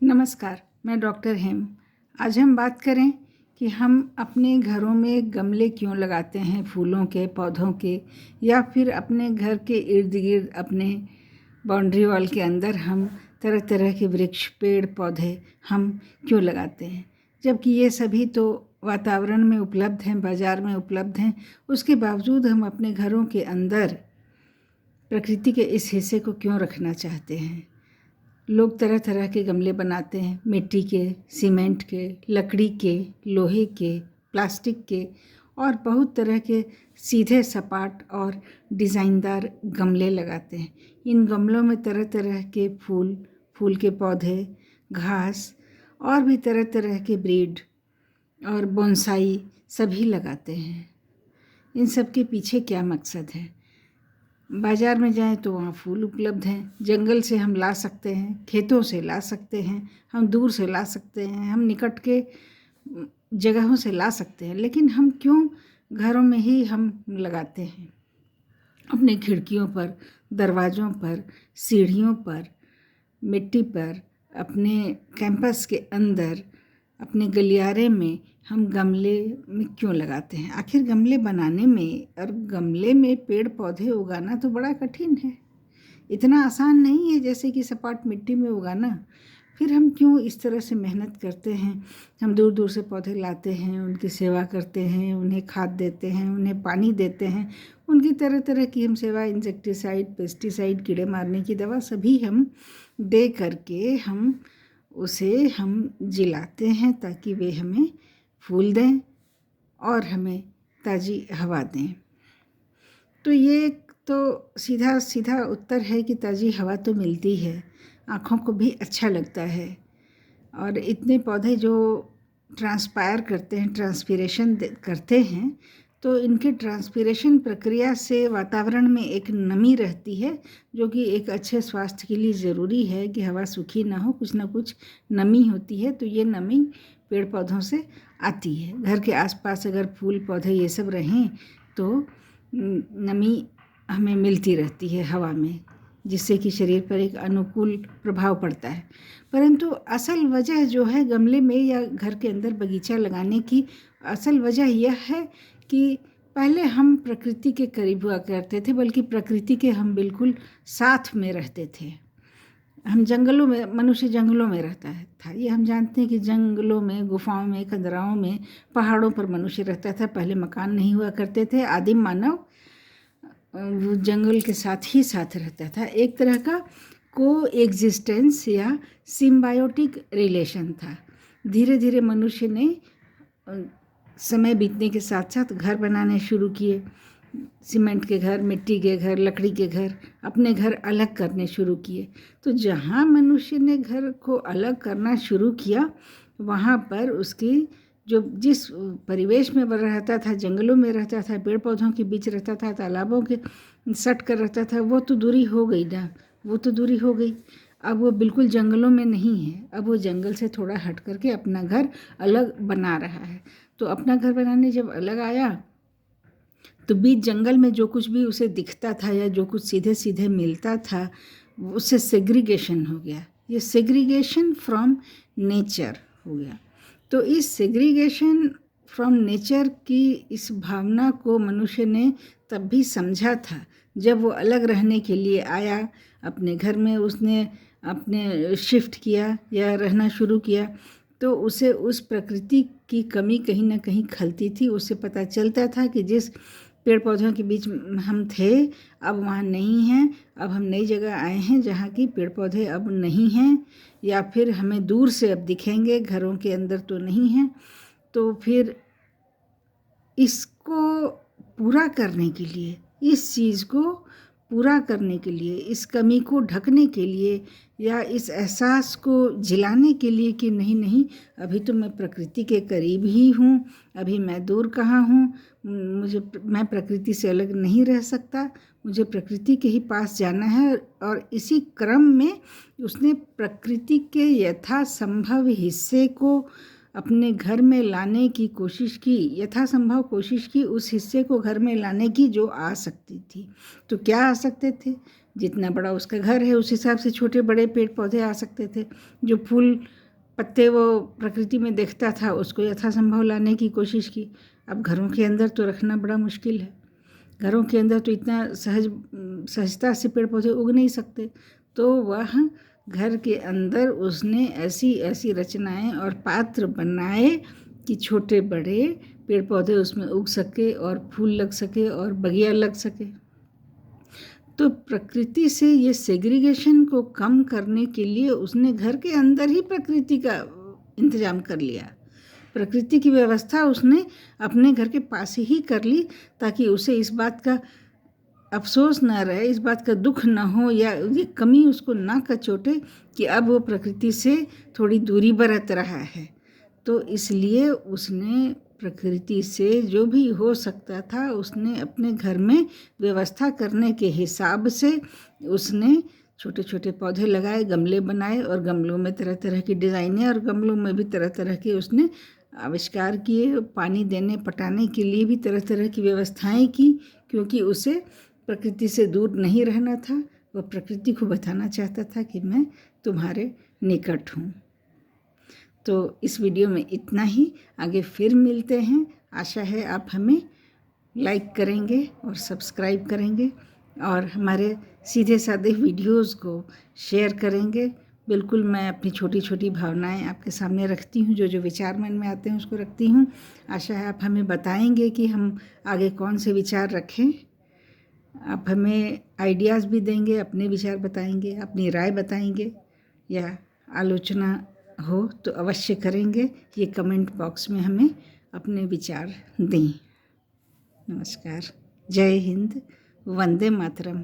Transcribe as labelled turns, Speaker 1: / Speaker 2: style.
Speaker 1: नमस्कार, मैं डॉक्टर हेम। आज हम बात करें कि हम अपने घरों में गमले क्यों लगाते हैं, फूलों के, पौधों के, या फिर अपने घर के इर्द गिर्द अपने बाउंड्री वॉल के अंदर हम तरह तरह के वृक्ष, पेड़, पौधे हम क्यों लगाते हैं, जबकि ये सभी तो वातावरण में उपलब्ध हैं, बाज़ार में उपलब्ध हैं। उसके बावजूद हम अपने घरों के अंदर प्रकृति के इस हिस्से को क्यों रखना चाहते हैं। लोग तरह तरह के गमले बनाते हैं, मिट्टी के, सीमेंट के, लकड़ी के, लोहे के, प्लास्टिक के और बहुत तरह के सीधे सपाट और डिज़ाइनदार गमले लगाते हैं। इन गमलों में तरह तरह के फूल, फूल के पौधे, घास और भी तरह तरह के ब्रीड और बोनसाई सभी लगाते हैं। इन सब के पीछे क्या मकसद है? बाज़ार में जाएं तो वहाँ फूल उपलब्ध हैं, जंगल से हम ला सकते हैं, खेतों से ला सकते हैं, हम दूर से ला सकते हैं, हम निकट के जगहों से ला सकते हैं, लेकिन हम क्यों घरों में ही हम लगाते हैं? अपने खिड़कियों पर, दरवाज़ों पर, सीढ़ियों पर, मिट्टी पर, अपने कैंपस के अंदर, अपने गलियारे में हम गमले में क्यों लगाते हैं? आखिर गमले बनाने में और गमले में पेड़ पौधे उगाना तो बड़ा कठिन है, इतना आसान नहीं है जैसे कि सपाट मिट्टी में उगाना। फिर हम क्यों इस तरह से मेहनत करते हैं? हम दूर दूर से पौधे लाते हैं, उनकी सेवा करते हैं, उन्हें खाद देते हैं, उन्हें पानी देते हैं, उनकी तरह तरह की हम सेवा, इंसेक्टिसाइड, पेस्टिसाइड, कीड़े मारने की दवा सभी हम दे करके हम जिलाते हैं ताकि वे हमें फूल दें और हमें ताज़ी हवा दें। तो ये तो सीधा सीधा उत्तर है कि ताज़ी हवा तो मिलती है, आँखों को भी अच्छा लगता है। और इतने पौधे जो ट्रांसपायर करते हैं, ट्रांसपीरेशन करते हैं, तो इनके ट्रांसपीरेशन प्रक्रिया से वातावरण में एक नमी रहती है, जो कि एक अच्छे स्वास्थ्य के लिए ज़रूरी है कि हवा सूखी ना हो, कुछ ना कुछ नमी होती है। तो ये नमी पेड़ पौधों से आती है। घर के आसपास अगर फूल पौधे ये सब रहें तो नमी हमें मिलती रहती है हवा में, जिससे कि शरीर पर एक अनुकूल प्रभाव पड़ता है। परंतु असल वजह जो है गमले में या घर के अंदर बगीचा लगाने की असल वजह यह है कि पहले हम प्रकृति के करीब हुआ करते थे, बल्कि प्रकृति के हम बिल्कुल साथ में रहते थे। हम जंगलों में, मनुष्य जंगलों में रहता था, ये हम जानते हैं कि जंगलों में, गुफाओं में, खंदराओं में, पहाड़ों पर मनुष्य रहता था। पहले मकान नहीं हुआ करते थे। आदिम मानव वो जंगल के साथ ही साथ रहता था। एक तरह का को एग्जिस्टेंस या सिम्बायोटिक रिलेशन था। धीरे धीरे मनुष्य ने समय बीतने के साथ साथ घर बनाने शुरू किए, सीमेंट के घर, मिट्टी के घर, लकड़ी के घर, अपने घर अलग करने शुरू किए। तो जहाँ मनुष्य ने घर को अलग करना शुरू किया, वहाँ पर उसकी जो जिस परिवेश में रहता था, जंगलों में रहता था, पेड़ पौधों के बीच रहता था, तालाबों के सट कर रहता था, वो तो दूरी हो गई ना, वो तो दूरी हो गई। अब वो बिल्कुल जंगलों में नहीं है, अब वो जंगल से थोड़ा हट करके अपना घर अलग बना रहा है। तो अपना घर बनाने जब अलग आया तो बीच जंगल में जो कुछ भी उसे दिखता था या जो कुछ सीधे सीधे मिलता था, उससे सेग्रीगेशन हो गया। ये सेग्रीगेशन फ्रॉम नेचर हो गया। तो इस सेग्रीगेशन फ्रॉम नेचर की इस भावना को मनुष्य ने तब भी समझा था जब वो अलग रहने के लिए आया। अपने घर में उसने अपने शिफ्ट किया या रहना शुरू किया, तो उसे उस प्रकृति की कमी कहीं ना कहीं खलती थी। उसे पता चलता था कि जिस पेड़ पौधों के बीच हम थे अब वहाँ नहीं हैं, अब हम नई जगह आए हैं जहाँ की पेड़ पौधे अब नहीं हैं, या फिर हमें दूर से अब दिखेंगे, घरों के अंदर तो नहीं हैं। तो फिर इसको पूरा करने के लिए, इस चीज़ को पूरा करने के लिए, इस कमी को ढकने के लिए या इस एहसास को जिलाने के लिए कि नहीं नहीं, अभी तो मैं प्रकृति के करीब ही हूँ, अभी मैं दूर कहाँ हूँ, मैं प्रकृति से अलग नहीं रह सकता, मुझे प्रकृति के ही पास जाना है। और इसी क्रम में उसने प्रकृति के यथासंभव हिस्से को अपने घर में लाने की कोशिश की, यथासंभव कोशिश की उस हिस्से को घर में लाने की जो आ सकती थी। तो क्या आ सकते थे? जितना बड़ा उसका घर है उस हिसाब से छोटे बड़े पेड़ पौधे आ सकते थे। जो फूल पत्ते वो प्रकृति में देखता था उसको यथासंभव लाने की कोशिश की। अब घरों के अंदर तो रखना बड़ा मुश्किल है। घरों के अंदर तो इतना सहजता से पेड़ पौधे उग नहीं सकते। तो वह घर के अंदर उसने ऐसी ऐसी रचनाएं और पात्र बनाए कि छोटे बड़े पेड़ पौधे उसमें उग सके और फूल लग सके और बगिया लग सके। तो प्रकृति से ये सेग्रीगेशन को कम करने के लिए उसने घर के अंदर ही प्रकृति का इंतजाम कर लिया। प्रकृति की व्यवस्था उसने अपने घर के पास ही कर ली ताकि उसे इस बात का अफसोस ना रहे, इस बात का दुख ना हो या ये कमी उसको ना कचोटे कि अब वो प्रकृति से थोड़ी दूरी बरत रहा है। तो इसलिए उसने प्रकृति से जो भी हो सकता था उसने अपने घर में व्यवस्था करने के हिसाब से उसने छोटे छोटे पौधे लगाए, गमले बनाए और गमलों में तरह तरह की डिज़ाइनें और गमलों में भी तरह तरह के उसने आविष्कार किए। पानी देने पटाने के लिए भी तरह तरह की व्यवस्थाएं की, क्योंकि उसे प्रकृति से दूर नहीं रहना था। वह प्रकृति को बताना चाहता था कि मैं तुम्हारे निकट हूँ। तो इस वीडियो में इतना ही। आगे फिर मिलते हैं। आशा है आप हमें लाइक करेंगे और सब्सक्राइब करेंगे और हमारे सीधे साधे वीडियोस को शेयर करेंगे। बिल्कुल मैं अपनी छोटी छोटी भावनाएं आपके सामने रखती हूँ, जो जो विचार मन में आते हैं उसको रखती हूँ। आशा है आप हमें बताएंगे कि हम आगे कौन से विचार रखें। आप हमें आइडियाज़ भी देंगे, अपने विचार बताएंगे, अपनी राय बताएंगे या आलोचना हो तो अवश्य करेंगे। ये कमेंट बॉक्स में हमें अपने विचार दें। नमस्कार। जय हिंद। वंदे मातरम।